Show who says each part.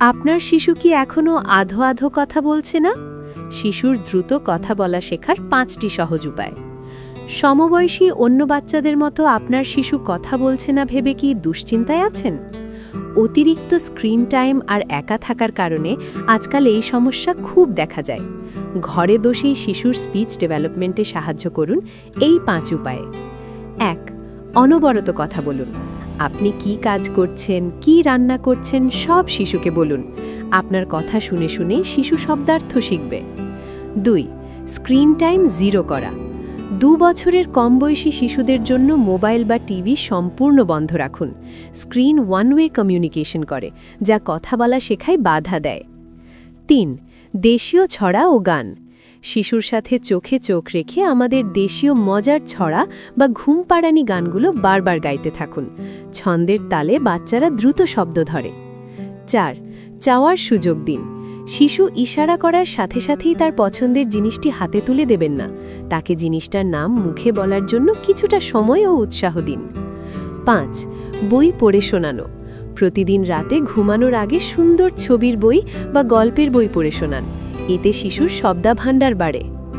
Speaker 1: আপনার শিশু কি এখনো আধো আধো কথা বলছে না? শিশুর দ্রুত কথা বলা শেখার 5টি সহজ উপায়। সমবয়সী অন্য বাচ্চাদের মতো আপনার শিশু কথা বলছে না ভেবে কি দুশ্চিন্তায় আছেন? অতিরিক্ত স্ক্রিন টাইম আর একা থাকার কারণে আজকাল এই সমস্যা খুব দেখা যায়। ঘরে বসেই শিশুর স্পিচ ডেভেলপমেন্টে সাহায্য করুন এই 5 উপায়ে। 1. অনবরত কথা বলুন। আপনি কি কাজ করছেন, কি রান্না করছেন সব শিশুকে বলুন। আপনার কথা শুনে শুনেই শিশু শব্দার্থ শিখবে। 2. স্ক্রিন টাইম 0 করা। 2 বছরের কম বয়সী শিশুদের জন্য মোবাইল বা টিভি সম্পূর্ণ বন্ধ রাখুন। স্ক্রিন ওয়ান ওয়ে কমিউনিকেশন করে, যা কথা বলা শেখায় বাধা দেয়। 3. দেশীয় ছড়া ও গান। শিশুর সাথে চোখে চোখ রেখে আমাদের দেশীয় মজার ছড়া বা ঘুম পাড়ানি গানগুলো বারবার গাইতে থাকুন। ছন্দের তালে বাচ্চারা দ্রুত শব্দ ধরে। 4. চাওয়ার সুযোগ দিন। শিশু ইশারা করার সাথে সাথেই তার পছন্দের জিনিসটি হাতে তুলে দেবেন না। তাকে জিনিসটার নাম মুখে বলার জন্য কিছুটা সময় ও উৎসাহ দিন। 5. বই পড়ে শোনানো। প্রতিদিন রাতে ঘুমানোর আগে সুন্দর ছবির বই বা গল্পের বই পড়ে শোনান। এতে শিশুর শব্দাভাণ্ডার বাড়ে।